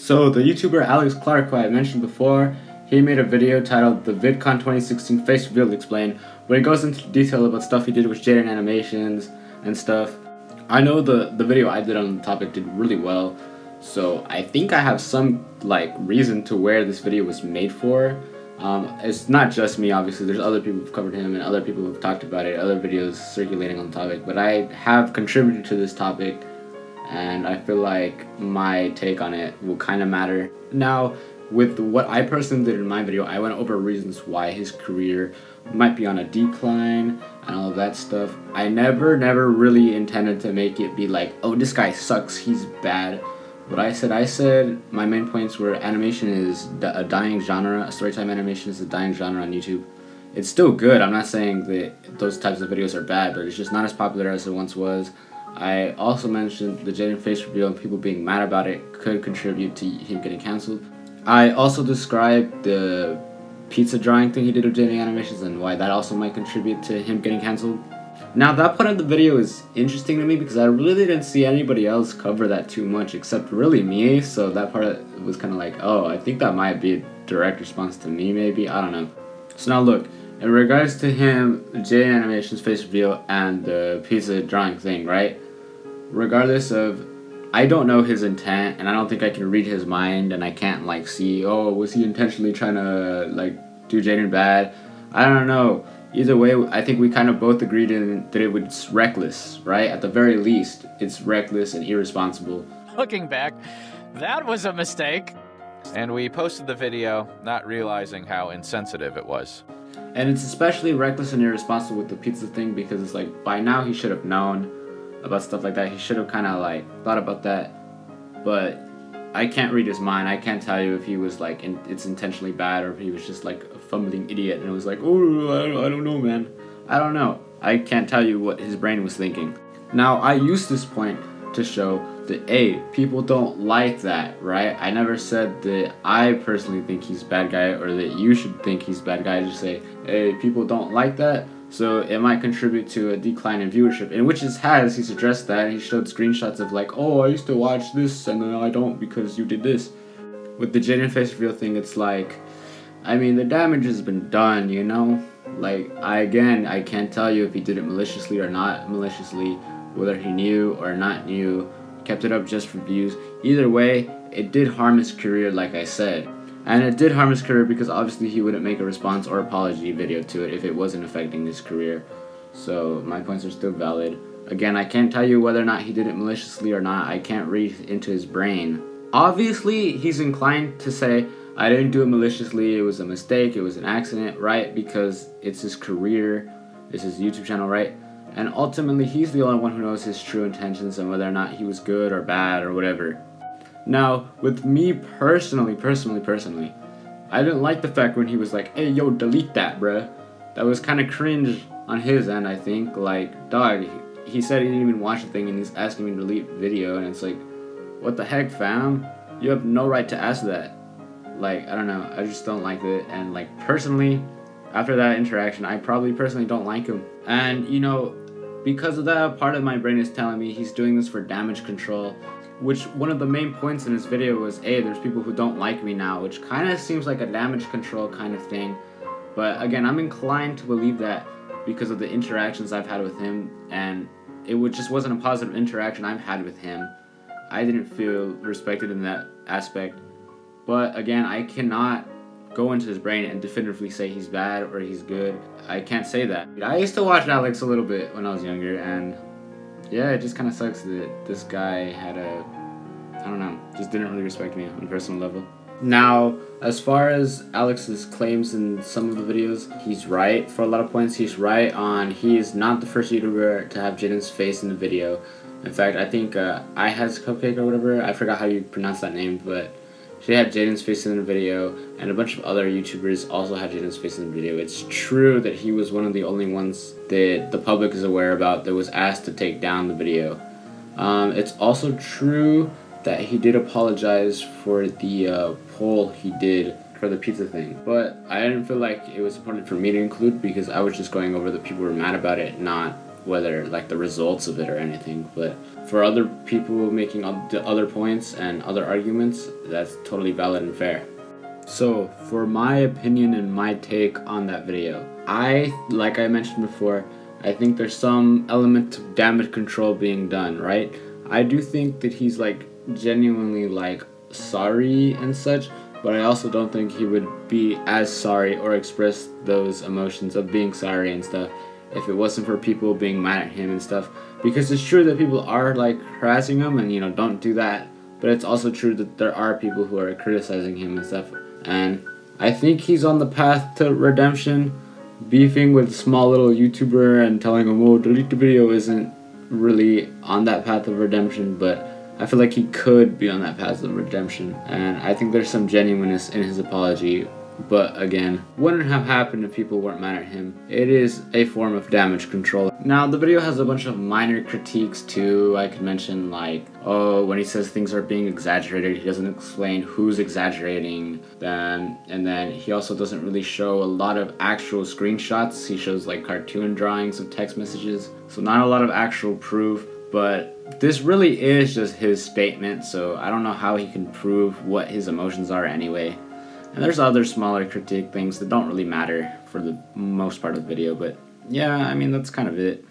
So the YouTuber Alex Clark, who I mentioned before, he made a video titled the VidCon 2016 Face Reveal Explained, where he goes into detail about stuff he did with Jaiden Animations and stuff. I know the video I did on the topic did really well, so I think I have some reason to where this video was made for. It's not just me, obviously. There's other people who've covered him and other people who've talked about it, other videos circulating on the topic, but I have contributed to this topic, and I feel like my take on it will kind of matter. Now, with what I personally did in my video, I went over reasons why his career might be on a decline and all of that stuff. I never really intended to make it be like, oh, this guy sucks, he's bad. What I said my main points were animation is a dying genre, storytime animation is a dying genre on YouTube. It's still good, I'm not saying that those types of videos are bad, but it's just not as popular as it once was. I also mentioned the Jaiden face reveal and people being mad about it could contribute to him getting cancelled. I also described the pizza drawing thing he did with Jaiden Animations and why that also might contribute to him getting cancelled. Now that part of the video is interesting to me because I really didn't see anybody else cover that too much except really me, so that part was kind of like, oh, I think that might be a direct response to me maybe, I don't know. So now look, in regards to him, Jaiden Animations face reveal and the pizza drawing thing, right? Regardless of, I don't know his intent and I don't think I can read his mind and I can't see, oh, was he intentionally trying to do Jaiden bad? I don't know. Either way, I think we kind of both agreed that it was reckless, right? At the very least, it's reckless and irresponsible. Looking back, that was a mistake. And we posted the video, not realizing how insensitive it was. And it's especially reckless and irresponsible with the pizza thing because it's like, by now he should have known about stuff like that. He should have kind of thought about that. But I can't read his mind. I can't tell you if he was it's intentionally bad or if he was just a fumbling idiot and it was like, oh, I don't know, man. I don't know. I can't tell you what his brain was thinking. Now, I use this point to show that, A, people don't like that, right? I never said that I personally think he's a bad guy or that you should think he's a bad guy. I just say, hey, people don't like that, so it might contribute to a decline in viewership. And which he's addressed that. He showed screenshots of oh, I used to watch this and then I don't because you did this. With the Jaiden face reveal thing, it's I mean, the damage has been done, you know? I can't tell you if he did it maliciously or not maliciously, whether he knew or not knew, kept it up just for views. Either way, it did harm his career, like I said. And it did harm his career because obviously he wouldn't make a response or apology video to it if it wasn't affecting his career. So my points are still valid. Again, I can't tell you whether or not he did it maliciously or not. I can't read into his brain. Obviously, he's inclined to say, I didn't do it maliciously, it was a mistake, it was an accident, right? Because it's his career, it's his YouTube channel, right? And ultimately, he's the only one who knows his true intentions and whether or not he was good or bad or whatever. Now, with me personally, I didn't like the fact when he was like, hey, yo, delete that, bruh. That was kind of cringe on his end, I think. Dog, he said he didn't even watch the thing and he's asking me to delete video, and it's like, what the heck, fam? You have no right to ask that. I don't know, I just don't like it, and personally, after that interaction, I probably personally don't like him. And, you know, because of that, part of my brain is telling me he's doing this for damage control, which one of the main points in his video was, hey, there's people who don't like me now, which kind of seems like a damage control kind of thing. But again, I'm inclined to believe that because of the interactions I've had with him, and it just wasn't a positive interaction I've had with him. I didn't feel respected in that aspect. But again, I cannot go into his brain and definitively say he's bad or he's good. I can't say that. I used to watch Alex a little bit when I was younger, and yeah, it just kind of sucks that this guy had I don't know, just didn't really respect me on a personal level. Now, as far as Alex's claims in some of the videos, he's right for a lot of points. He's right on, he is not the first YouTuber to have Jaiden's face in the video. In fact, I think I Has Cupcake or whatever, I forgot how you pronounce that name, but she had Jaiden's face in the video, and a bunch of other YouTubers also had Jaiden's face in the video. It's true that he was one of the only ones that the public is aware about that was asked to take down the video. It's also true that he did apologize for the poll he did for the pizza thing, but I didn't feel like it was important for me to include because I was just going over that people were mad about it, not whether like the results of it or anything. But for other people making other points and other arguments, that's totally valid and fair. So for my opinion and my take on that video, like I mentioned before, I think there's some element of damage control being done, right? I do think that he's like genuinely like sorry and such, but I also don't think he would be as sorry or express those emotions of being sorry and stuff if it wasn't for people being mad at him and stuff. Because it's true that people are like harassing him and, you know, don't do that, but it's also true that there are people who are criticizing him and stuff. And I think he's on the path to redemption. Beefing with a small little YouTuber and telling him, oh, delete the video, isn't really on that path of redemption, but I feel like he could be on that path of redemption, and I think there's some genuineness in his apology. But again, wouldn't have happened if people weren't mad at him. It is a form of damage control. Now, the video has a bunch of minor critiques too. I could mention like, oh, when he says things are being exaggerated, he doesn't explain who's exaggerating them, and then he also doesn't really show a lot of actual screenshots. He shows like cartoon drawings of text messages, so not a lot of actual proof. But this really is just his statement, so I don't know how he can prove what his emotions are anyway. And there's other smaller critique things that don't really matter for the most part of the video, but yeah, I mean, that's kind of it.